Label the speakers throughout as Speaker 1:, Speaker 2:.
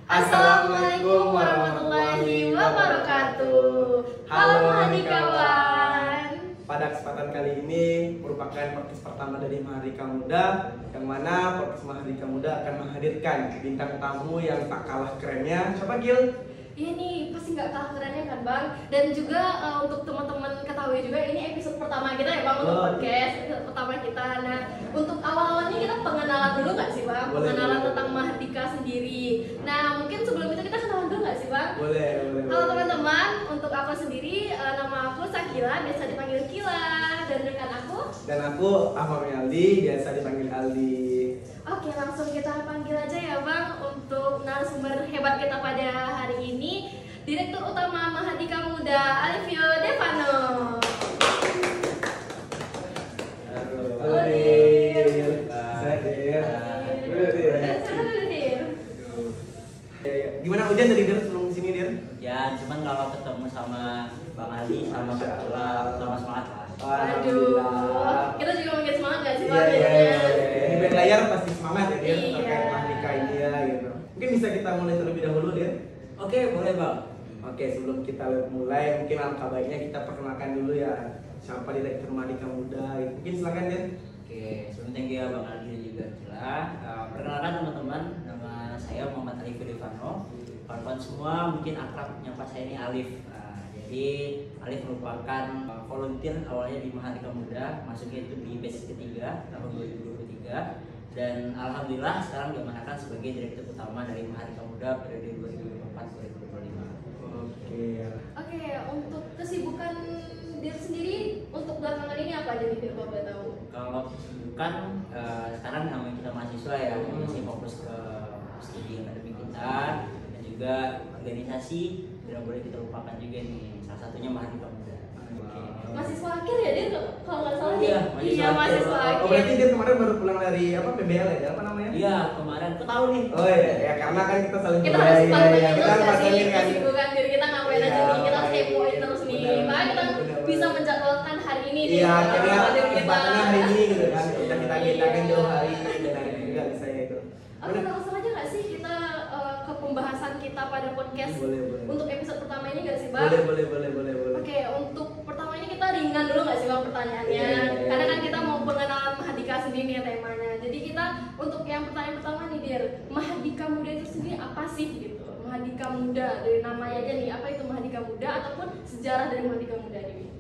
Speaker 1: Assalamualaikum warahmatullahi wabarakatuh. Halo Mahadikawan.
Speaker 2: Pada kesempatan kali ini merupakan podcast pertama dari Mahadika Muda, yang mana podcast Mahadika Muda akan menghadirkan bintang tamu yang tak kalah kerennya. Siapa Gil?
Speaker 1: Iya nih, pasti nggak kalah kerennya kan Bang. Dan juga untuk teman-teman ketahui juga ini episode pertama kita ya Bang untuk podcast episode pertama kita. Nah untuk awal-awalnya kita pengenalan dulu nggak sih Bang? Pengenalan tentang Mahadika sendiri. Nah mungkin sebelum itu kita kenalan dulu nggak sih Bang?
Speaker 2: Boleh.
Speaker 1: Halo teman-teman, untuk aku sendiri nama aku Sakila, biasa dipanggil Kila. Dan rekan aku?
Speaker 2: Dan aku Ahmad Aldi, biasa dipanggil Aldi.
Speaker 1: Oke, langsung kita panggil aja ya Bang untuk narasumber hebat kita pada hari ini, Direktur Utama Mahadika Muda, Alivio Devano.
Speaker 2: Halo Dir. Gimana hujan tadi Dir sebelum sini Dir?
Speaker 3: Ya, cuman kalau ketemu sama Bang Ali sama Kak Kila, sama semangat lah.
Speaker 1: Aduh, kita juga makin semangat gak sih Bang?
Speaker 2: Iya. Ini band layar pasti semangat ya Dir,
Speaker 1: Iya.
Speaker 2: terkait Mahadika ini ya gitu. Mungkin bisa kita mulai terlebih dahulu Dir.
Speaker 3: Oke, boleh Bang.
Speaker 2: Oke, sebelum kita mulai mungkin alangkah baiknya kita perkenalkan dulu ya siapa Direktur Mahadika Muda gitu. Mungkin silakan Dir.
Speaker 3: Oke, sebelum thank you ya Bang Ali dan juga Kila. Perkenalkan teman-teman, nama saya Muhammad Alif Devano. Kawan-kawan semua mungkin akrab nyapa saya ini Alif. Jadi Alif merupakan volunteer awalnya di Mahadika Muda, masuknya itu di batch ketiga tahun 2023, dan alhamdulillah sekarang diamanahkan sebagai Direktur Utama dari Mahadika Muda periode 2024-2025.
Speaker 1: Oke, untuk kesibukan Dir sendiri untuk belakangan ini apa aja nih Dir, kalau boleh tahu?
Speaker 3: Kalau kesibukan sekarang namanya kita mahasiswa ya, masih fokus ke studi akademik kita dan juga organisasi, tidak boleh kita lupakan juga nih, salah satunya Mahadika Muda.
Speaker 1: Mahasiswa akhir ya Dir, kalau nggak salah
Speaker 3: Iya,
Speaker 1: nih? Iya, mahasiswa akhir.
Speaker 2: Oh berarti Dir kemarin baru pulang dari apa PBL ya? Apa namanya?
Speaker 3: Iya, kemarin aku tahu nih.
Speaker 2: Oh iya, ya karena kan kita saling
Speaker 1: Kita harus
Speaker 2: ya,
Speaker 1: pantengin
Speaker 2: kita
Speaker 1: terus
Speaker 2: harus
Speaker 1: nggak sih
Speaker 2: pantengin kan.
Speaker 1: kesibukan Dir kita ngapain aja nih, kita harus kepoin terus nih. Makanya kita bisa menjadwalkan hari ini nih.
Speaker 2: Iya, akhirnya
Speaker 1: Dir kita.
Speaker 2: kesempatannya hari ini gitu kan. Kita agenda jauh hari dan hari ini nggak bisa ya itu.
Speaker 1: Oke, langsung aja nggak sih kita ke pembahasan kita pada podcast
Speaker 2: Boleh.
Speaker 1: untuk episode pertama ini nggak sih Bang?
Speaker 2: Boleh.
Speaker 1: Oke, untuk pertama ini kita ringan dulu nggak sih Bang pertanyaannya?
Speaker 2: Iya.
Speaker 1: Karena kan kita mau pengenalan Mahadika sendiri nih temanya. Jadi kita untuk yang pertanyaan pertama nih Dir, Mahadika Muda itu sendiri apa sih gitu? Mahadika Muda, dari namanya aja nih, apa itu Mahadika Muda ataupun sejarah dari Mahadika Muda ini?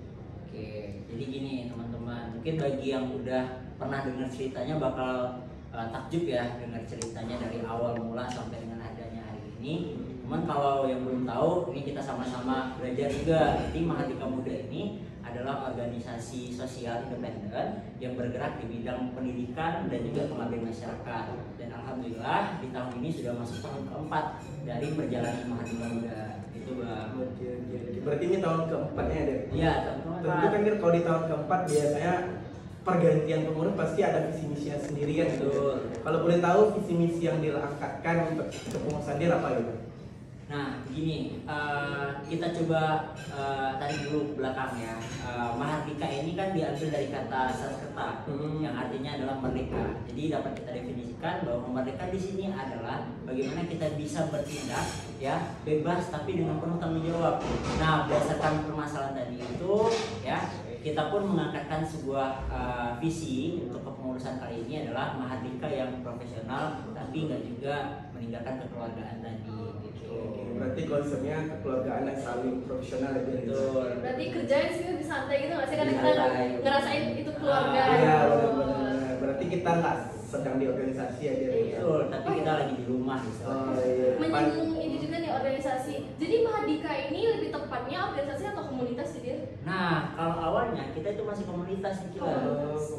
Speaker 3: Oke, jadi gini teman-teman, mungkin bagi yang udah pernah dengar ceritanya bakal takjub ya dengar ceritanya dari awal mula sampai dengan adanya hari ini. Cuman kalau yang belum tahu, ini kita sama-sama belajar juga. Jadi Mahadika Muda ini adalah organisasi sosial independen yang bergerak di bidang pendidikan dan juga pengabdian masyarakat. Dan alhamdulillah di tahun ini sudah masuk tahun keempat dari perjalanan Mahadika Muda. Itu Bang.
Speaker 2: Oke. Berarti ini tahun keempatnya ya Dir?
Speaker 3: Iya, tahun
Speaker 2: Tentu
Speaker 3: keempat.
Speaker 2: kan Dir kalau di tahun keempat biasanya pergantian pengurus pasti ada visi misi sendiri kan gitu.
Speaker 3: Betul.
Speaker 2: Kalau boleh tahu visi misi yang diangkatkan untuk kepengurusan Dir apa gitu?
Speaker 3: Nah, begini, kita coba tarik dulu ke belakang ya. Mahardika ini kan diambil dari kata Sanskerta yang artinya adalah merdeka. Jadi dapat kita definisikan bahwa merdeka di sini adalah bagaimana kita bisa bertindak ya bebas tapi dengan penuh tanggung jawab. Nah, berdasarkan permasalahan tadi itu ya kita pun mengangkatkan sebuah visi untuk kepengurusan kali ini adalah Mahardika yang profesional tapi nggak juga meninggalkan kekeluargaan tadi gitu.
Speaker 2: Berarti konsepnya kekeluargaan yang saling profesional ya Dir?
Speaker 3: Betul.
Speaker 1: Berarti kerjanya sih lebih santai gitu nggak sih? Karena
Speaker 3: Lebih
Speaker 1: kita
Speaker 3: santai.
Speaker 1: ngerasain itu keluarga.
Speaker 2: Iya
Speaker 1: gitu.
Speaker 2: benar. Berarti kita nggak sedang di organisasi ya Dir?
Speaker 1: Iya.
Speaker 3: Betul, tapi kita lagi di rumah gitu.
Speaker 2: Oh iya.
Speaker 1: Menyinggung ini juga nih organisasi. Jadi Mahadika ini lebih tepatnya organisasi atau komunitas sih Dir?
Speaker 3: Nah, kalau awalnya kita itu masih komunitas nih Kila.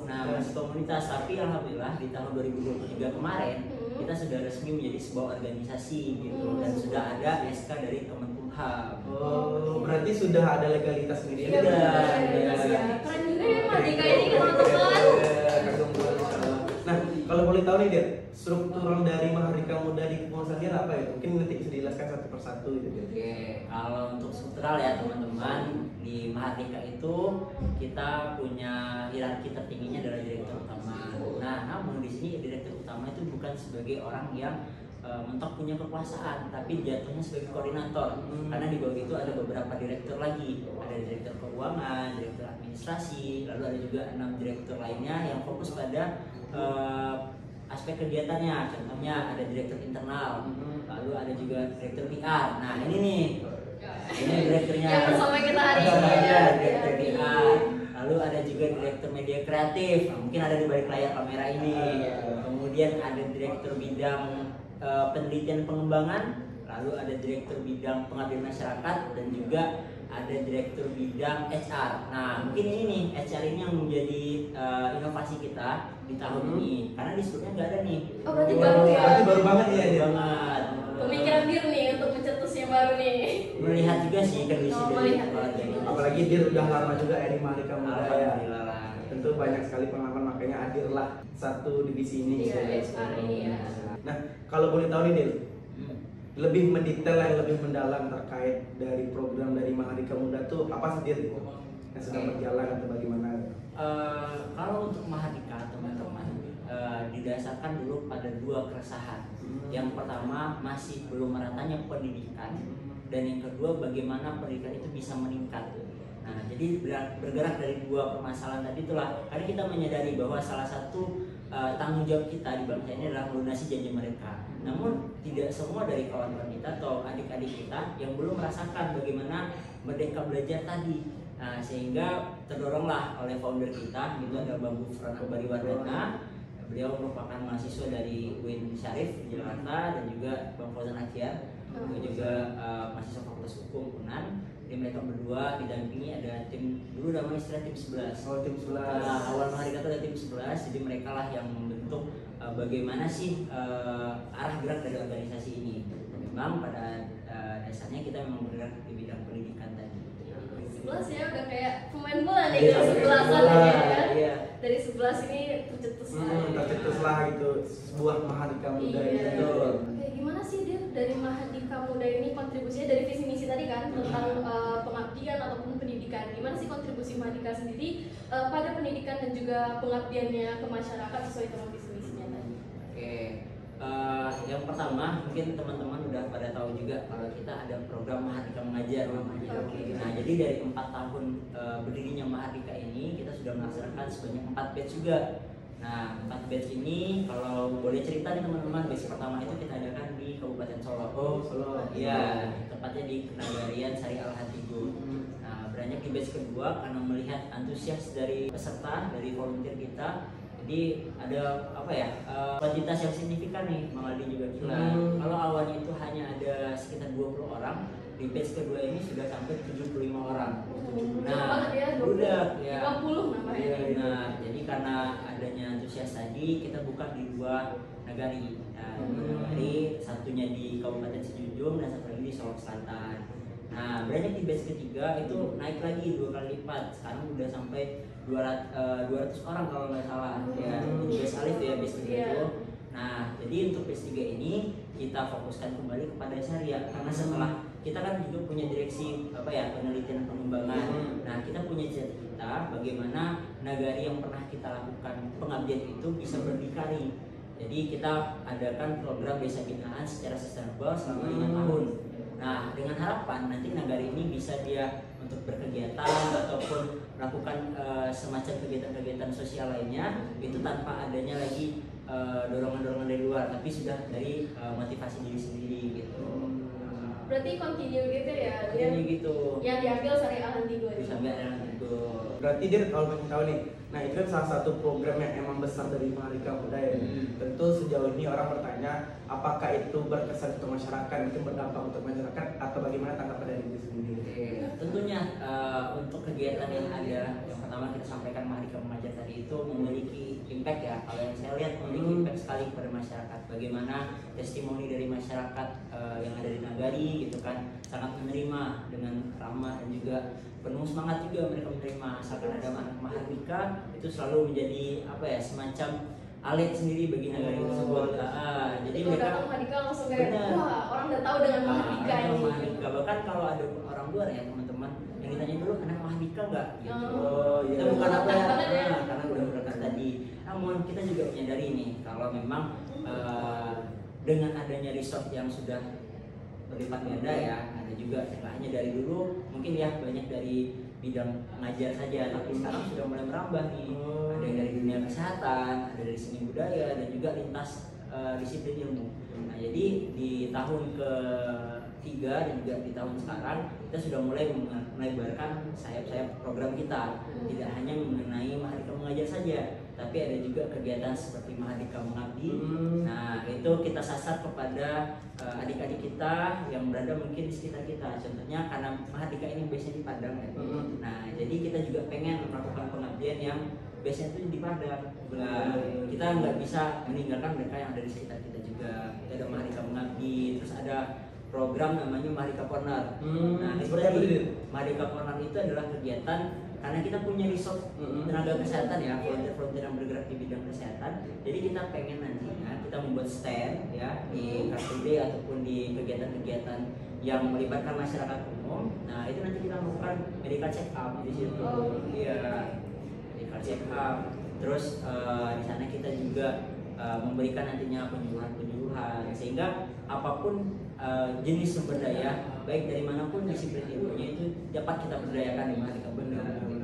Speaker 3: Nah, masih komunitas, tapi alhamdulillah di tahun 2023 kemarin kita sudah resmi menjadi sebuah organisasi gitu dan sudah ada SK dari Kemenkumham.
Speaker 2: Oh, berarti sudah ada legalitas sendiri
Speaker 1: Iya
Speaker 2: ya?
Speaker 1: benar. Iya. Keren juga ya Mahadika ini teman-teman.
Speaker 2: Nah, kalau boleh tahu nih Dir, struktur dari Mahadika Muda di kepengurusan Dir apa ya? Mungkin nanti bisa dijelaskan satu persatu gitu Dir.
Speaker 3: Oke, kalau untuk struktural ya teman-teman, di Mahardika itu kita punya hierarki tertingginya adalah direktur utama. Nah, namun di sini direktur utama itu bukan sebagai orang yang mentok punya kekuasaan, tapi jatuhnya sebagai koordinator. Karena di bawah itu ada beberapa direktur lagi, ada direktur keuangan, direktur administrasi, lalu ada juga 6 direktur lainnya yang fokus pada aspek kegiatannya. Contohnya ada direktur internal, lalu ada juga direktur PR. Nah ini nih, ini direkturnya
Speaker 1: yang bersama kita hari ini
Speaker 3: ya, direktur PR. Lalu ada juga direktur media kreatif, mungkin ada di balik layar kamera ini. Kemudian ada direktur bidang penelitian pengembangan, lalu ada direktur bidang pengabdian masyarakat, dan juga ada direktur bidang HR. Nah mungkin ini nih HR ini yang menjadi inovasi kita di tahun ini, karena di sebelumnya nggak ada nih.
Speaker 1: Oh berarti baru ya?
Speaker 2: Berarti baru banget ya dia.
Speaker 3: Banget.
Speaker 1: Pemikiran Dir nih untuk mencetus yang baru nih.
Speaker 3: Melihat juga sih kondisi dari keluarga ini.
Speaker 2: Apalagi dia udah lama juga ya di Mahardika Muda ya.
Speaker 3: Alhamdulillah.
Speaker 2: Tentu banyak sekali pengalaman, makanya hadirlah satu divisi ini.
Speaker 1: Iya, HR ini ya.
Speaker 2: Nah, kalau boleh tahu nih Dil, lebih mendetail yang lebih mendalam terkait dari program dari Mahardika Muda tuh apa sih Dil yang sedang berjalan atau bagaimana?
Speaker 3: Kalau untuk Mahardika teman-teman didasarkan dulu pada 2 keresahan. Yang pertama masih belum meratanya pendidikan, dan yang kedua bagaimana pendidikan itu bisa meningkat. Nah, jadi bergerak dari 2 permasalahan tadi itulah, karena kita menyadari bahwa salah satu tanggung jawab kita di bangsa ini adalah melunasi janji mereka. Namun tidak semua dari kawan-kawan kita atau adik-adik kita yang belum merasakan bagaimana merdeka belajar tadi. Nah, sehingga terdoronglah oleh founder kita, itu adalah Bang Gufron Ambariwardana. Beliau merupakan mahasiswa dari UIN Syarif di Jakarta, dan juga Bang Fauzan Akyar, itu juga mahasiswa Fakultas Hukum UNAN. Jadi mereka berdua didampingi ada tim, dulu namanya istilah tim 11.
Speaker 2: Oh, tim 11.
Speaker 3: Awal Mahardika itu ada tim 11, jadi mereka lah yang membentuk bagaimana sih arah gerak dari organisasi ini. Memang pada dasarnya kita memang bergerak di bidang pendidikan tadi.
Speaker 1: 11 ya, udah kayak pemain bola nih
Speaker 3: Iya,
Speaker 1: dari 11-an ya.
Speaker 3: iya.
Speaker 1: Dari 11 ini tercetuslah.
Speaker 2: Tercetuslah gitu sebuah Mahardika Muda ini.
Speaker 1: Kayak gimana sih Dir dari Mahardika Muda ini kontribusinya dari visi misi tadi kan tentang pengabdian ataupun pendidikan. Gimana sih kontribusi Mahardika sendiri pada pendidikan dan juga pengabdiannya ke masyarakat sesuai dengan visi misinya tadi?
Speaker 3: Oke. Yang pertama mungkin teman-teman udah pada tahu juga kalau kita ada program Mahardika Mengajar namanya. Nah, jadi dari 4 tahun berdirinya Mahardika ini kita sudah melaksanakan sebanyak 4 batch juga. Nah, 4 batch ini kalau boleh cerita nih teman-teman, batch pertama itu kita adakan di Kabupaten Solo.
Speaker 2: Oh, Solo.
Speaker 3: Iya, tepatnya di Kenagarian Sari Al-Hatigo. Nah, beranjak di batch kedua karena melihat antusias dari peserta, dari volunteer kita. Jadi ada apa ya, kuantitas yang signifikan nih, Bang Aldi juga bilang. Kalau awalnya itu hanya ada sekitar 20 orang, di batch kedua ini sudah sampai 75 orang. Nah, udah ya
Speaker 1: 50 namanya.
Speaker 3: Iya, benar. Jadi karena adanya antusias tadi, kita buka di 2 nagari. Nagari satunya di Kabupaten Sejujung dan satu lagi di Solok Selatan. Nah, beranjak di batch ketiga itu naik lagi 2 kali lipat. Sekarang udah sampai 200 orang kalau nggak salah. Ya, di batch alif ya batch 3 itu. Nah, jadi untuk batch 3 ini kita fokuskan kembali kepada syariah, karena setelah kita kan juga punya direksi apa ya, penelitian pengembangan. Nah, kita punya cita-cita bagaimana nagari yang pernah kita lakukan pengabdian itu bisa berdikari. Jadi kita adakan program desa binaan secara sustainable selama 5 tahun. Nah, dengan harapan nanti nagari ini bisa dia untuk berkegiatan ataupun melakukan semacam kegiatan-kegiatan sosial lainnya itu tanpa adanya lagi dorongan-dorongan dari luar, tapi sudah dari motivasi diri sendiri gitu.
Speaker 1: Berarti continue gitu ya?
Speaker 3: Continue gitu.
Speaker 1: Yang diambil Sari Al-Hatigo.
Speaker 3: Bisa nggak gitu.
Speaker 2: Berarti dia kalau pengen tahu nih, nah itu kan salah satu program yang emang besar dari Mahardika Muda ya. Tentu sejauh ini orang bertanya, apakah itu berkesan untuk masyarakat, mungkin berdampak untuk masyarakat, atau bagaimana tanggapan dari diri sendiri?
Speaker 3: Tentunya untuk kegiatan yang ada, yang pertama kita sampaikan Mahardika Mengajar tadi itu memiliki impact ya. Kalau yang saya lihat memiliki impact sekali kepada masyarakat. Bagaimana testimoni dari masyarakat yang ada di Nagari gitu kan, sangat menerima dengan ramah dan juga penuh semangat juga mereka menerima. Asalkan ada anak Mahardika itu selalu menjadi apa ya, semacam alet sendiri bagi Nagari tersebut. Jadi mereka
Speaker 1: datang Mahardika langsung kayak wah, orang udah tahu dengan Mahardika ini.
Speaker 3: Mahardika. Bahkan kalau ada orang luar ya teman-teman yang ditanya dulu anak Mahardika nggak? Gitu. Kita bukan apa ya, karena udah berangkat tadi. Namun kita juga menyadari nih kalau memang dengan adanya resort yang sudah berlipat ganda ya, ada juga nggak hanya dari dulu mungkin ya banyak dari bidang ngajar saja, tapi sekarang sudah mulai merambah nih. Ada yang dari dunia kesehatan, ada dari seni budaya, dan juga lintas disiplin ilmu. Nah, jadi di tahun ke-3 dan juga di tahun sekarang kita sudah mulai melebarkan sayap-sayap program kita. Tidak hanya mengenai Mahardika Mengajar saja, tapi ada juga kegiatan seperti Mahardika Mengabdi. Nah, itu kita sasar kepada adik-adik kita yang berada mungkin di sekitar kita. Contohnya karena Mahardika ini biasanya di Padang ya. Nah, jadi kita juga pengen melakukan pengabdian yang biasanya itu di Padang. Nah, kita nggak bisa meninggalkan mereka yang ada di sekitar kita juga. Kita ada Mahardika Mengabdi, terus ada program namanya Mahardika Corner. Nah, seperti Mahardika Corner itu adalah kegiatan karena kita punya resort tenaga kesehatan ya, volunteer yang bergerak di bidang kesehatan. Jadi kita pengen nantinya kita membuat stand ya di Car Free Day ataupun di kegiatan-kegiatan yang melibatkan masyarakat umum. Nah, itu nanti kita melakukan medical check up di situ. Iya, medical check up. Terus di sana kita juga memberikan nantinya penyuluhan sehingga apapun jenis sumber daya baik dari manapun disiplin ilmunya itu dapat kita berdayakan di Mahardika.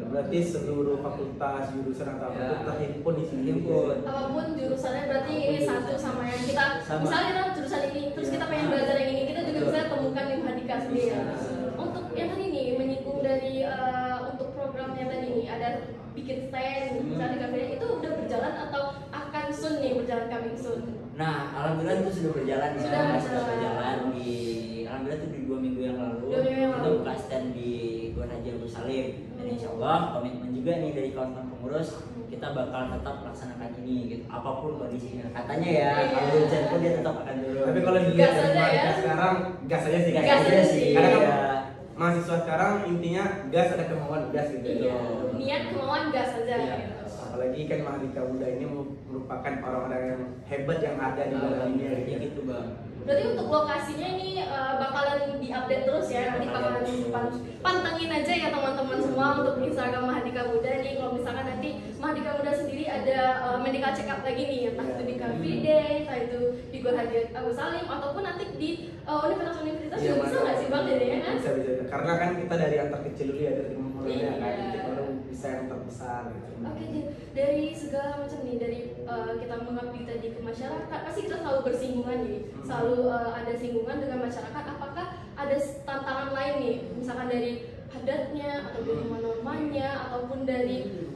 Speaker 2: Berarti seluruh fakultas jurusan atau fakultas himpun di sini.
Speaker 1: Apapun jurusannya berarti ini satu sama yang kita misalnya kita jurusan ini terus kita pengen belajar yang ini kita juga bisa temukan di Mahardika sendiri. Untuk yang tadi nih menyinggung dari untuk programnya tadi nih ada bikin stand misalnya di kafe itu udah berjalan atau akan soon nih berjalan coming soon?
Speaker 3: Nah, alhamdulillah itu sudah berjalan ya. Sudah berjalan di alhamdulillah itu di 2 minggu yang lalu. Kita buka stand di Gor Haji Agus Salim. Dan insya Allah komitmen juga nih dari kawan-kawan pengurus kita bakal tetap melaksanakan ini gitu. Apapun kondisinya. Katanya ya, kalau hujan pun dia tetap akan turun.
Speaker 2: Tapi kalau dilihat dari Mahardika sekarang gas aja sih.
Speaker 3: Gas aja sih.
Speaker 2: Karena kan mahasiswa sekarang intinya gas, ada kemauan gas gitu.
Speaker 1: Niat kemauan gas aja gitu.
Speaker 2: Apalagi kan Mahardika Muda ini merupakan orang-orang yang hebat yang ada di dalam dunia gitu Bang.
Speaker 1: Berarti untuk lokasinya ini bakalan diupdate terus ya, nanti bakalan pantengin aja ya teman-teman semua untuk Instagram Mahardika Muda nih. Kalau misalkan nanti Mahardika Muda sendiri ada medical check up lagi nih, entah itu di Car Free Day, entah itu di Gor Haji Agus Salim, ataupun nanti di universitas juga bisa nggak sih Bang jadinya kan?
Speaker 2: Bisa, karena kan kita dari antar kecil dulu ya, dari mulainya kan, kita baru bisa yang terbesar gitu.
Speaker 1: Oke, dari segala macam nih, dari kita mengabdi tadi ke masyarakat, pasti kita selalu bersinggungan nih, selalu ada singgungan dengan masyarakat. Apakah ada tantangan lain nih, misalkan dari adatnya atau dari normanya ataupun dari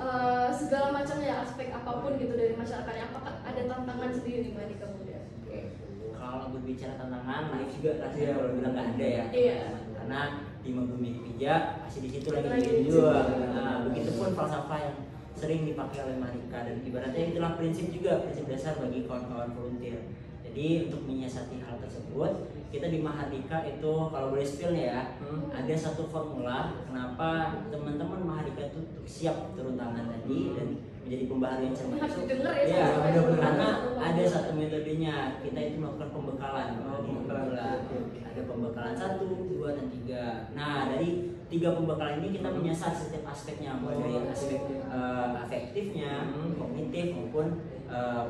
Speaker 1: segala macamnya aspek apapun gitu dari masyarakatnya, apakah ada tantangan sendiri di Mahardika Muda?
Speaker 3: Kalau berbicara tantangan, naif juga rasanya kalau bilang nggak ada ya. Karena di Membumi Pijak masih di situ lagi juga. Nah, begitupun falsafah yang sering dipakai oleh Mahardika, dan ibaratnya itulah prinsip dasar bagi kawan-kawan volunteer. Jadi untuk menyiasati hal tersebut, kita di Mahardika itu kalau boleh spill ya, ada satu formula kenapa teman-teman Mahardika itu siap turun tangan tadi dan menjadi pembaharu yang cermat.
Speaker 1: Harus denger ya,
Speaker 3: karena ada satu metodenya, kita itu melakukan pembekalan. Ada pembekalan 1, 2, dan 3. Nah, dari 3 pembekalan ini kita menyasar setiap aspeknya, mulai dari aspek afektifnya, kognitif maupun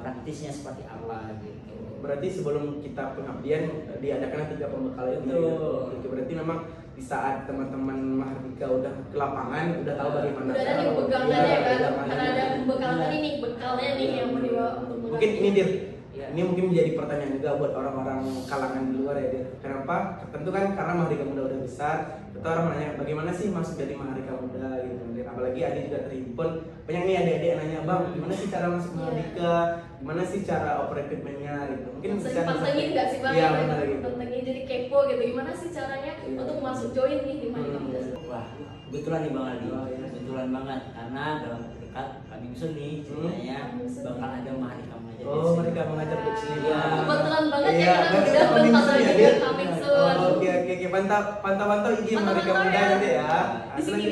Speaker 3: praktisnya seperti apa gitu.
Speaker 2: Berarti sebelum kita pengabdian diadakan 3 pembekalan itu. Berarti memang di saat teman-teman Mahardika udah ke lapangan, udah tahu bagaimana.
Speaker 1: Udah ada nih bekalnya ya kan? Karena ada pembekalan tadi nih, bekalnya nih yang mau dibawa untuk
Speaker 2: mungkin ini Dir, ini mungkin menjadi pertanyaan juga buat orang-orang kalangan di luar ya Dir. Kenapa? Tentu kan karena Mahardika Muda udah besar, kita orang menanya bagaimana sih masuk jadi Mahardika Muda gitu. Apalagi adik juga terhimpun, banyak nih adik-adik nanya, Bang, gimana sih cara masuk Mahardika? Gimana sih cara operate equipment-nya gitu. Mungkin bisa
Speaker 1: pantengin nggak sih Bang?
Speaker 2: Iya, benar gitu.
Speaker 1: Pantengin jadi kepo gitu. Gimana sih caranya untuk masuk join nih di Mahardika Muda?
Speaker 3: Wah, kebetulan nih Bang Aldi. Kebetulan banget karena dalam dekat coming soon nih ceritanya bakal ada Mahardika Mengajar.
Speaker 2: Mahardika Mengajar kecil.
Speaker 1: Kebetulan banget ya kita udah bentar lagi ya coming soon.
Speaker 2: Oke, pantau IG Mahardika Muda nanti ya.
Speaker 1: Di sini.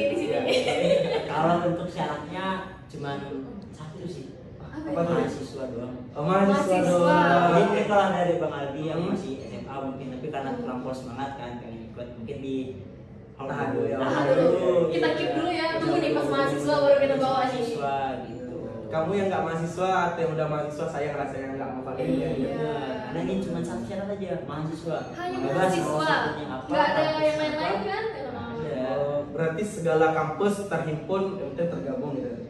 Speaker 3: Kalau untuk syaratnya cuman 1 sih. Mahasiswa doang.
Speaker 2: Mahasiswa doang.
Speaker 3: Jadi kalau dari Bang Aldi yang masih SMA mungkin, tapi karena kurang semangat kan pengen ikut, mungkin di
Speaker 2: tahan dulu.
Speaker 1: Kita keep dulu ya, tunggu nih pas mahasiswa baru kita bawa sini.
Speaker 3: Mahasiswa gitu.
Speaker 2: Kamu yang nggak mahasiswa atau yang udah mahasiswa, saya ngerasa yang nggak mau pakai ini.
Speaker 3: Karena ini cuma satu syarat aja, mahasiswa.
Speaker 1: Hanya
Speaker 3: Bebas
Speaker 1: mahasiswa, nggak ada yang lain-lain kan?
Speaker 2: Berarti segala kampus terhimpun, itu tergabung gitu.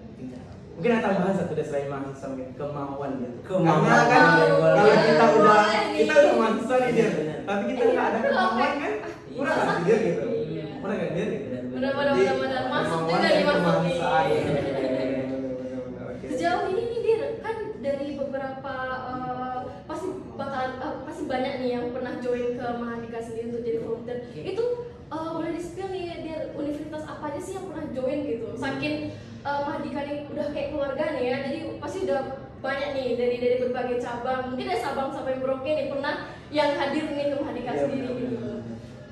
Speaker 2: Mungkin ada tambahan satu dari selain mahasiswa, mungkin kemauan gitu. Karena kan kalau kita udah mahasiswa nih dia, tapi kita nggak ada kemauan kan, kurang nggak dia gitu, kurang nggak dia gitu.
Speaker 1: Benar-benar masuk juga nih masuk sejauh ini nih Dir, kan dari beberapa pasti banyak nih yang pernah join ke Mahardika sendiri untuk jadi volunteer. Itu boleh di-spill nih Dir, universitas apa aja sih yang pernah join gitu? Saking Mahardika ini udah kayak keluarga nih ya, jadi pasti udah banyak nih dari berbagai cabang. Mungkin dari Sabang sampai Merauke nih pernah yang hadir nih ke Mahardika sendiri gitu.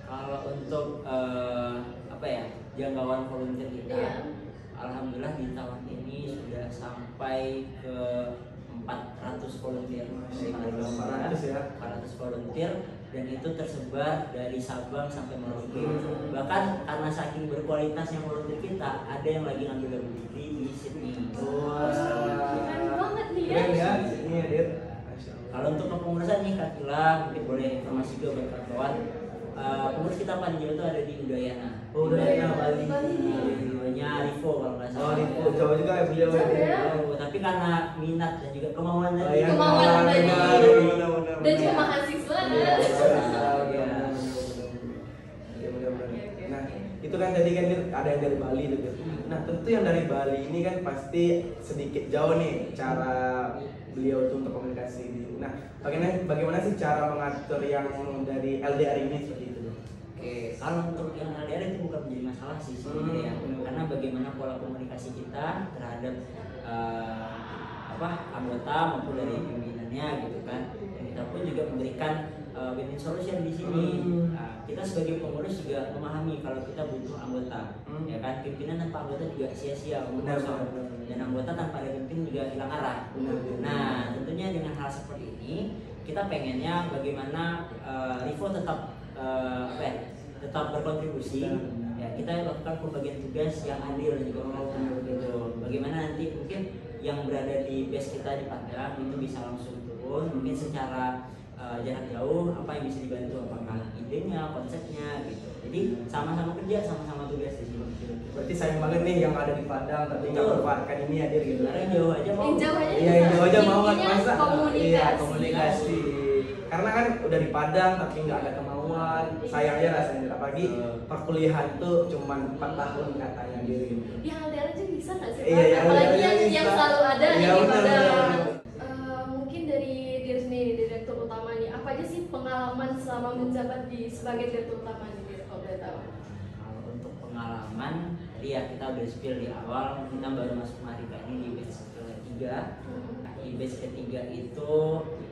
Speaker 3: Kalau untuk jangkauan volunteer kita, alhamdulillah di tahun ini sudah sampai ke 400 volunteer. 400 volunteer, dan itu tersebar dari Sabang sampai Merauke. Bahkan karena saking berkualitasnya volunteer kita, ada yang lagi ngambil double degree di Sydney.
Speaker 1: Keren banget nih ya.
Speaker 2: Keren ya, di sini ya Dir.
Speaker 3: Kalau untuk kepengurusan nih Kak Kila, mungkin boleh informasi juga buat kawan. Pengurus kita paling jauh itu ada di Udayana.
Speaker 2: Udayana Bali.
Speaker 3: Namanya Rivo kalau nggak salah.
Speaker 2: Rivo, jauh juga ya beliau ya.
Speaker 3: Tapi karena minat dan juga kemauan tadi.
Speaker 1: Dan juga mahasiswa.
Speaker 2: Nah, itu kan tadi kan ada yang dari Bali gitu. Nah, tentu yang dari Bali ini kan pasti sedikit jauh nih cara beliau untuk komunikasi. Nah, bagaimana sih cara mengatur yang dari LDR ini seperti itu?
Speaker 3: Oke, kalau untuk yang LDR itu bukan menjadi masalah sih sebenarnya, karena bagaimana pola komunikasi kita terhadap anggota maupun dari pimpinannya gitu kan. Dan kita pun juga memberikan win-win solution di sini. Kita sebagai pengurus juga memahami kalau kita butuh anggota, ya kan. Pimpinan tanpa anggota juga sia-sia, dan anggota tanpa ada pimpin juga hilang arah. Nah, tentunya dengan hal seperti ini kita pengennya bagaimana Rivo tetap berkontribusi. Ya, kita lakukan pembagian tugas yang adil juga gitu. Bagaimana nanti mungkin yang berada di base kita di Padang itu bisa langsung turun, mungkin secara jarak jauh apa yang bisa dibantu, apakah idenya, konsepnya gitu. Jadi sama-sama kerja, sama-sama tugas di sini.
Speaker 2: Berarti sayang banget nih yang ada di Padang tapi nggak berwarkan ini hadir gitu.
Speaker 3: Yang jauh aja mau.
Speaker 2: Yang jauh aja mau kan masa?
Speaker 1: Iya,
Speaker 2: komunikasi. Karena kan udah di Padang tapi nggak ada kemauan. Sayangnya rasanya, apalagi perkuliahan tuh cuma 4 tahun katanya gitu.
Speaker 1: Ya LDR aja bisa nggak sih?
Speaker 2: Iya,
Speaker 1: apalagi yang selalu ada nih di Padang. Mungkin dari diri sendiri, direktur utama nih, apa aja sih pengalaman selama menjabat sebagai direktur utama nih, kalau boleh tahu?
Speaker 3: Kalau untuk pengalaman, ya kita udah spill di awal, kita baru masuk Mahardika ini di batch ketiga. Di batch ketiga itu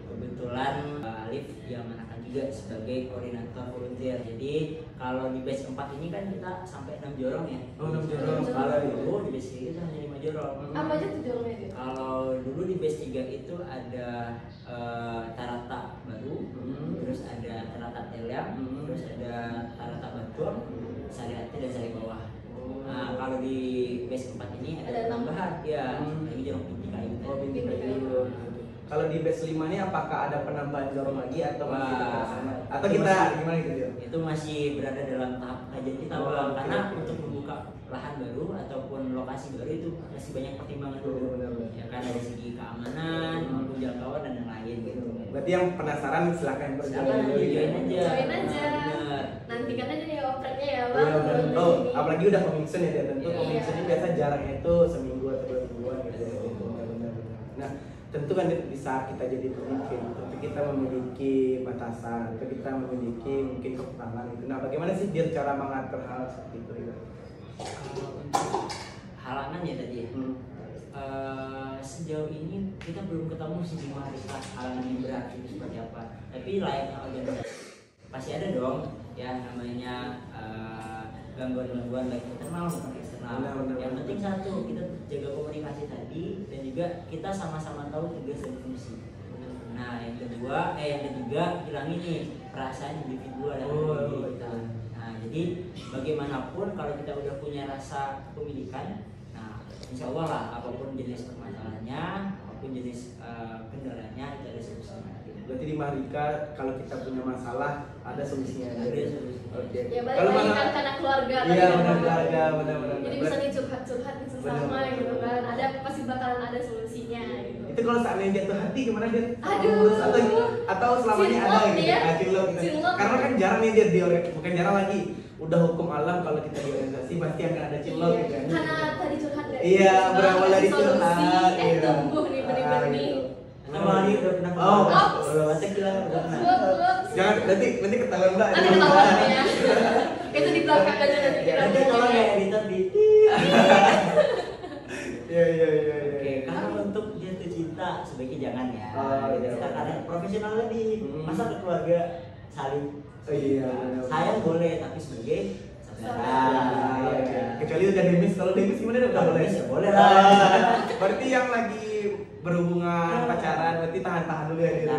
Speaker 3: kebetulan Alif yang menakan juga sebagai koordinator volunteer. Jadi kalau di batch 4 ini kan kita sampai 6 jorong ya.
Speaker 2: 6 jorong.
Speaker 3: Kalau dulu di batch 3 itu hanya 5 jorong.
Speaker 1: Apa aja tuh jorongnya itu?
Speaker 3: Kalau dulu di batch 3 itu ada Tarata baru, terus ada Tarata Teliang, terus ada Tarata Batur, Sariati dan Sari Bawah. Nah, kalau di batch 4 ini ada tambahan ya, lagi jorong Binti Kayu.
Speaker 2: Binti Kayu. Kalau di batch 5 ini apakah ada penambahan jorong lagi atau masih tetap sama? Atau kita gimana gitu ya?
Speaker 3: Itu masih berada dalam tahap kajian kita, karena untuk membuka lahan baru ataupun lokasi baru itu masih banyak pertimbangan dulu. Ya kan, dari segi keamanan maupun jangkauan dan yang lain gitu.
Speaker 2: Berarti yang penasaran silahkan berjoin
Speaker 3: aja.
Speaker 1: Nantikan aja nih opreknya ya Bang.
Speaker 2: Apalagi udah commission ya, tentu commission ini biasa jarangnya itu seminggu atau 2 mingguan gitu. Nah, tentu kan di saat kita jadi pemimpin, tentu kita memiliki batasan, atau kita memiliki mungkin kekurangan gitu. Nah, bagaimana sih dia cara mengatur hal seperti itu? Gitu?
Speaker 3: Halangan ya tadi ya. Sejauh ini kita belum ketemu sih di Mahardika halangan yang berat itu seperti apa. Tapi layaknya organisasi pasti ada dong ya, namanya gangguan-gangguan baik internal maupun eksternal. Yang penting satu, kita jaga komunikasi tadi, dan juga kita sama-sama tahu tugas dan fungsi. Nah, yang kedua, yang ketiga, hilangin nih perasaan individual dalam diri kita. Nah, jadi bagaimanapun kalau kita udah punya rasa kepemilikan, nah insya Allah lah apapun jenis permasalahannya, apapun jenis kendalanya itu ada solusinya.
Speaker 2: Berarti di Mahrika kalau kita punya masalah ada solusinya.
Speaker 3: Ada solusi.
Speaker 2: Oke.
Speaker 1: Ya balik lagi kan karena keluarga.
Speaker 2: Iya benar keluarga, benar-benar.
Speaker 1: Jadi bisa dicurhat-curhat sesama gitu kan. Ada pasti bakalan ada solusinya gitu.
Speaker 2: Itu kalau seandainya jatuh hati gimana dia?
Speaker 1: Aduh.
Speaker 2: Atau selama ini ada gitu. Cinlok gitu. Karena kan jarang nih dia bukan jarang lagi. Udah hukum alam kalau kita di organisasi pasti akan ada cinlok gitu kan.
Speaker 1: Karena tadi curhat dari
Speaker 2: iya, berawal dari curhat.
Speaker 1: tumbuh nih benih-benih.
Speaker 3: Sama lagi udah pernah. Udah baca kita udah pernah.
Speaker 2: Jangan nanti ketahuan Mbak.
Speaker 1: Nanti ketahuan ya. Itu di belakang aja nanti kita.
Speaker 3: Nanti tolong ya editor di.
Speaker 2: Iya.
Speaker 3: Oke, karena untuk jatuh cinta sebaiknya jangan ya. Karena profesional lebih. Masa ke keluarga saling.
Speaker 2: Iya.
Speaker 3: Sayang boleh tapi sebagai saudara.
Speaker 2: Kecuali udah demis, kalau demis gimana dong? Nggak boleh.
Speaker 3: Ya boleh lah.
Speaker 2: Berarti yang lagi berhubungan pacaran berarti tahan dulu ya dia.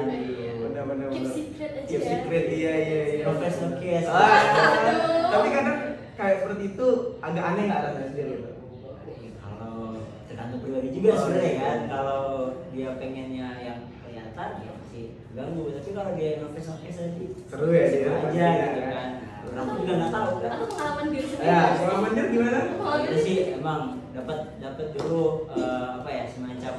Speaker 2: Benar.
Speaker 1: Keep secret aja.
Speaker 2: Keep secret, iya.
Speaker 3: Professional case.
Speaker 2: Tapi kadang kayak seperti itu agak aneh nggak rasanya sendiri?
Speaker 3: Kalau tergantung pribadi juga sebenarnya kan. Kalau dia pengennya yang kelihatan ya sih ganggu. Tapi kalau dia professional case nanti
Speaker 2: seru ya dia
Speaker 3: aja gitu kan. Aku juga nggak tahu kan.
Speaker 1: Atau pengalaman diri sendiri.
Speaker 2: Ya, pengalaman diri gimana?
Speaker 3: Itu sih emang dapat dulu apa ya semacam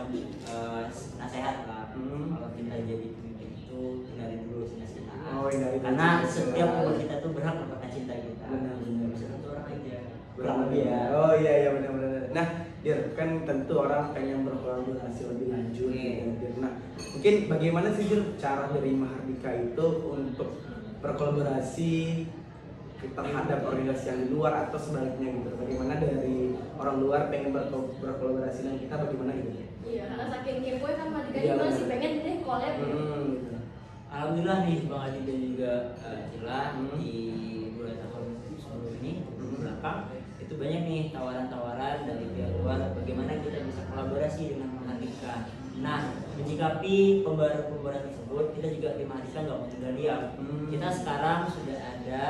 Speaker 3: nasihat lah. Kalau kita jadi pemimpin itu hindari dulu cinta-cintaan. Karena setiap umur kita tuh berhak mendapatkan cinta kita.
Speaker 2: Benar.
Speaker 3: Bisa satu orang aja.
Speaker 2: Kurang lebih ya. Oh iya benar. Nah, Dir, kan tentu orang pengen berkolaborasi lebih lanjut. Dir. Nah, mungkin bagaimana sih Dir cara dari Mahardika itu untuk berkolaborasi terhadap organisasi yang di luar atau sebaliknya gitu? Bagaimana dari orang luar pengen berkolaborasi dengan kita bagaimana gitu?
Speaker 1: Iya, karena saking kepo kan Mahardika juga masih pengen deh collab gitu.
Speaker 3: Alhamdulillah nih Bang Adi dan juga Cila di 2 tahun sebelum ini belakang itu banyak nih tawaran-tawaran dari pihak luar bagaimana kita bisa kolaborasi dengan Mahardika. Nah, menyikapi pembaruan tersebut kita juga di Mahardika nggak mau tinggal diam. Kita sekarang sudah ada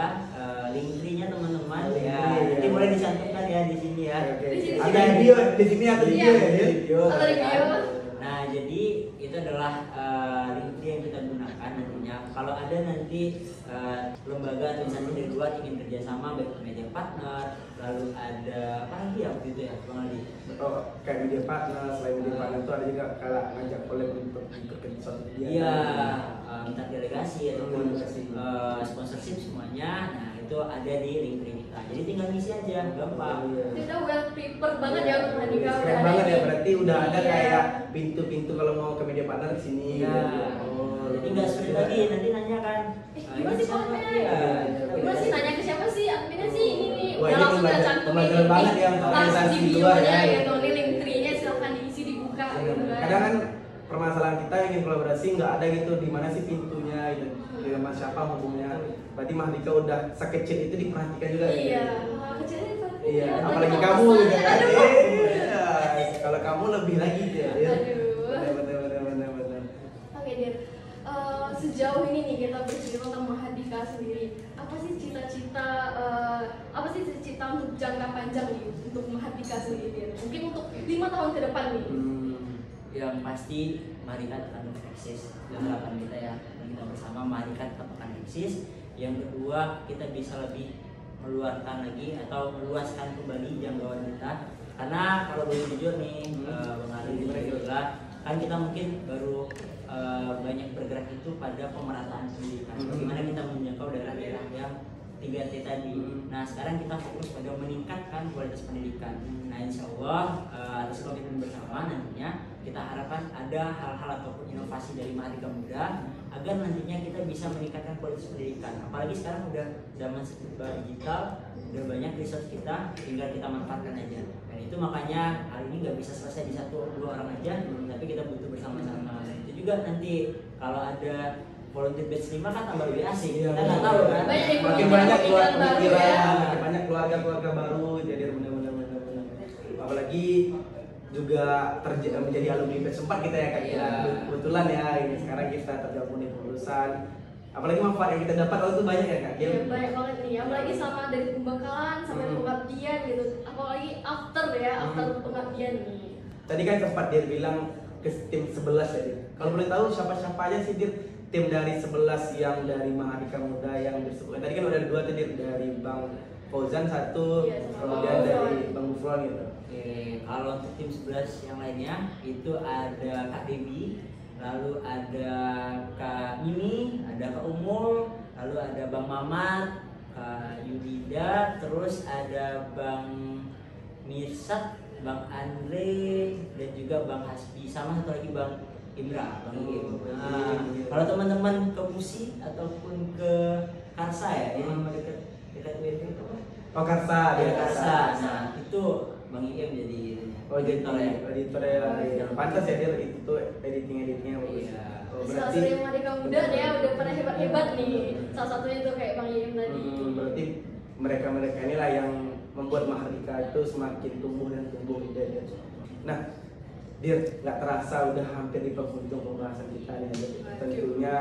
Speaker 3: link tree-nya teman-teman ya. Nanti boleh dicantumkan ya di sini ya.
Speaker 2: Ada video di sini atau video ya?
Speaker 1: Video.
Speaker 3: Nah, jadi itu adalah link tree yang kita gunakan nantinya. Kalau ada nanti lembaga atau instansi dari luar ingin kerjasama baik media partner, lalu ada apa lagi ya waktu itu ya Bang Ali?
Speaker 2: Oh, kayak media partner, selain media partner itu ada juga kalau ngajak collab untuk ikut ke suatu kegiatan.
Speaker 3: Iya, minta delegasi ataupun sponsorship semuanya. Nah, itu ada di link tree kita. Jadi tinggal ngisi aja, gampang.
Speaker 1: Kita well prepared banget ya untuk Mahardika.
Speaker 2: Keren banget ya, berarti udah ada kayak pintu-pintu kalau mau ke media partner di sini.
Speaker 3: Jadi nggak sulit lagi, nanti nanya kan.
Speaker 1: Gimana sih konten? Gimana sih nanya ke siapa sih? Adminnya sih ini nih.
Speaker 2: Wah,
Speaker 1: Udah
Speaker 2: ini
Speaker 1: langsung kita cantumin
Speaker 2: pembelajaran banget ya untuk
Speaker 1: langsung di
Speaker 2: organisasi
Speaker 1: bio
Speaker 2: luar
Speaker 1: nya
Speaker 2: ya.
Speaker 1: gitu. Ini link tree-nya silakan diisi dibuka gitu kan.
Speaker 2: Kadang kan permasalahan kita ingin kolaborasi nggak ada gitu di mana sih pintunya gitu. Dengan siapa hubungnya. Berarti Mahardika udah sekecil itu diperhatikan juga gitu.
Speaker 1: Iya, kecilnya diperhatikan.
Speaker 2: Iya, apalagi kamu gitu kan. Kalau kamu lebih lagi ya. Benar.
Speaker 1: Oke, Dir. Sejauh ini nih kita bercerita tentang Mahardika sendiri. Apa sih cita-cita untuk jangka panjang nih untuk Mahardika sendiri, Dir? Mungkin untuk 5 tahun ke depan nih.
Speaker 3: Yang pasti Mahardika akan eksis dalam harapan kita ya. Dan kita bersama Mahardika tetap akan eksis. Yang kedua, kita bisa lebih meluarkan lagi atau meluaskan kembali jangkauan kita. Karena kalau boleh jujur nih, Bang Ali juga kan kita mungkin baru banyak bergerak itu pada pemerataan pendidikan. Bagaimana kita menjangkau daerah-daerah yang 3T tadi. Nah, sekarang kita fokus pada meningkatkan kualitas pendidikan. Nah, insya Allah atas komitmen bersama nantinya kita harapkan ada hal-hal ataupun inovasi dari Mahardika Muda agar nantinya kita bisa meningkatkan kualitas pendidikan. Apalagi sekarang udah zaman serba digital, udah banyak resource kita, tinggal kita manfaatkan aja. Dan itu makanya hari ini nggak bisa selesai di 1-2 orang aja, tapi kita butuh bersama-sama. Nah, itu juga nanti kalau ada volunteer batch 5 kan tambah lebih asik. Kita nggak tahu kan.
Speaker 2: Makin banyak keluarga, makin banyak keluarga baru. Jadi benar-benar. Apalagi juga menjadi alumni batch 4 kita ya Kak. Kebetulan ya ini sekarang kita tergabung di pengurusan apalagi manfaat yang kita dapat itu banyak ya Kak.
Speaker 1: Iya banyak banget nih, apalagi sama dari pembekalan sampai pengabdian gitu, apalagi after pengabdian nih.
Speaker 2: Tadi kan sempat dia bilang ke tim 11 ya Dir. Kalau boleh tahu siapa aja sih Dir tim dari 11 yang dari Mahardika Muda yang disebutkan tadi kan udah ada 2 tadi dari Bang Fauzan 1, kemudian dari Bang Gufron gitu.
Speaker 3: Oke, kalau untuk tim 11 yang lainnya itu ada Kak Dewi, lalu ada Kak Mimi, ada Kak Umul, lalu ada Bang Mamat, Kak Yudida, terus ada Bang Mirsad, Bang Andre, dan juga Bang Hasbi, sama satu lagi Bang Indra, Bang Im. Nah, kalau teman-teman ke Pusi ataupun ke Karsa ya, yang dekat WP itu
Speaker 2: Oh Karsa,
Speaker 3: ya Karsa. Nah, itu Bang Im jadi
Speaker 2: editor ya. Pantas ya dia itu editingnya bagus.
Speaker 3: Iya.
Speaker 1: Salah satu yang Mahardika Muda ya udah pada hebat nih. Salah satunya itu kayak Bang Im tadi.
Speaker 2: Berarti mereka inilah yang membuat Mahardika itu semakin tumbuh dan tumbuh gitu. Nah, Dir, nggak terasa udah hampir di penghujung pembahasan kita nih. Tentunya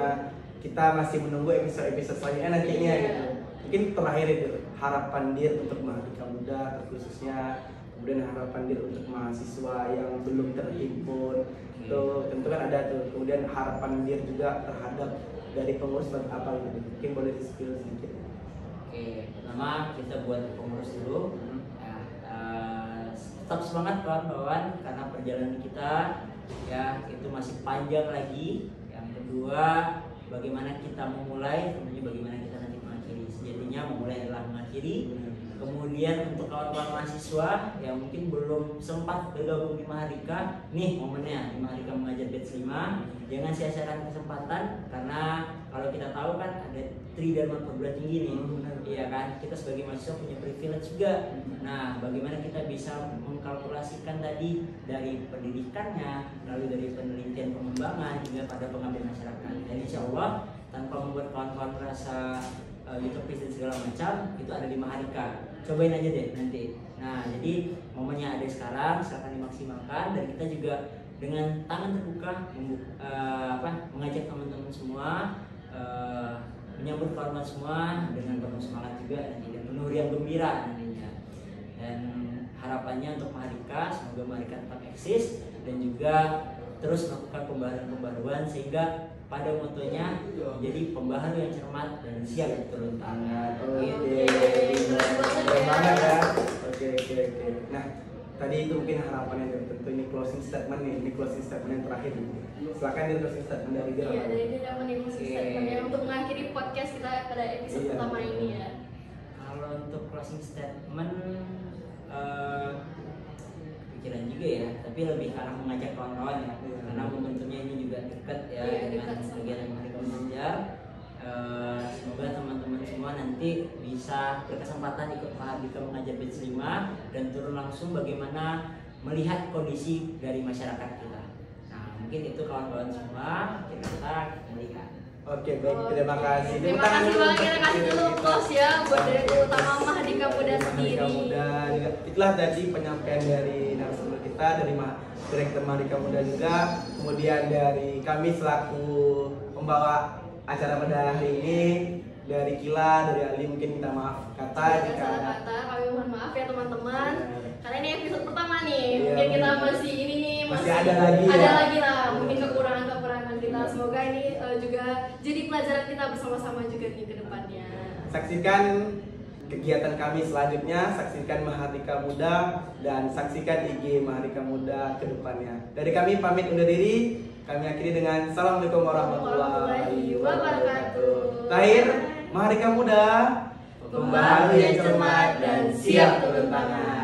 Speaker 2: kita masih menunggu episode selanjutnya nantinya gitu. Mungkin terakhir itu harapan Dir untuk Mahardika Muda khususnya, kemudian harapan Dir untuk mahasiswa yang belum terhimpun itu tentu kan ada tuh. Kemudian harapan Dir juga terhadap dari pengurus apa gitu. Mungkin boleh di-spill sedikit.
Speaker 3: Oke, pertama kita buat pengurus dulu. Tetap semangat kawan-kawan karena perjalanan kita ya itu masih panjang lagi. Yang kedua, bagaimana kita memulai, kemudian bagaimana kita nanti mengakhiri. Sejatinya memulai adalah mengakhiri. Kemudian untuk kawan-kawan mahasiswa yang mungkin belum sempat bergabung di Mahardika, nih momennya di Mahardika Mengajar Batch 5. Jangan sia-siakan kesempatan karena kalau kita tahu kan ada Tridharma perguruan tinggi nih, iya kan, kita sebagai mahasiswa punya privilege juga. Nah, bagaimana kita bisa mengkalkulasikan tadi dari pendidikannya, lalu dari penelitian pengembangan hingga pada pengabdian masyarakat. Dan insya Allah tanpa membuat kawan-kawan merasa utopis dan segala macam, itu ada di Mahardika. Cobain aja deh nanti. Nah, jadi momennya ada sekarang, silakan dimaksimalkan dan kita juga dengan tangan terbuka mengajak teman-teman semua menyambut kawan-kawan semua dengan penuh semangat juga dan penuh riang gembira nantinya. Dan harapannya untuk Mahardika, semoga Mahardika tetap eksis dan juga terus melakukan pembaharuan sehingga pada motonya jadi pembaharu yang cermat dan siap turun tangan.
Speaker 2: Banget ya. Oke. Nah, tadi itu mungkin harapan yang tentu ini closing statement nih, ini closing statement yang terakhir. Silakan di closing statement dari dia.
Speaker 1: Iya, dari dia closing statement ya untuk mengakhiri podcast kita pada episode pertama ini ya.
Speaker 3: Kalau untuk closing statement pikiran juga ya, tapi lebih karena mengajak kawan-kawan ya, karena momentumnya ini juga dekat ya dengan kegiatan Mahardika Mengajar. Semoga teman-teman semua nanti bisa berkesempatan ikut Mahardika Mengajar Batch 5 dan turun langsung bagaimana melihat kondisi dari masyarakat kita. Nah, mungkin itu kawan-kawan semua kita melihat.
Speaker 2: Oke, baik, terima kasih.
Speaker 1: Terima kasih banget, kita kasih dulu close ya buat Direktur Utama Mahardika Muda sendiri.
Speaker 2: Itulah tadi penyampaian dari narasumber kita dari Direktur Mahardika Muda juga, kemudian dari kami selaku pembawa acara pada hari ini, dari Kila, dari Ali mungkin minta maaf kata jika
Speaker 1: salah kata, kami mohon maaf ya teman-teman. Karena ini episode pertama nih, mungkin kita masih ini nih masih ada lagi lah, mungkin kekurangan kita. Semoga ini juga jadi pelajaran kita bersama-sama juga nih ke depannya.
Speaker 2: Saksikan kegiatan kami selanjutnya, saksikan Mahardika Muda dan saksikan IG Mahardika Muda ke depannya. Dari kami pamit undur diri. Kami akhiri dengan Assalamualaikum warahmatullahi wabarakatuh. Terakhir, Mahardika Muda, pembaharu yang cermat dan siap turun tangan.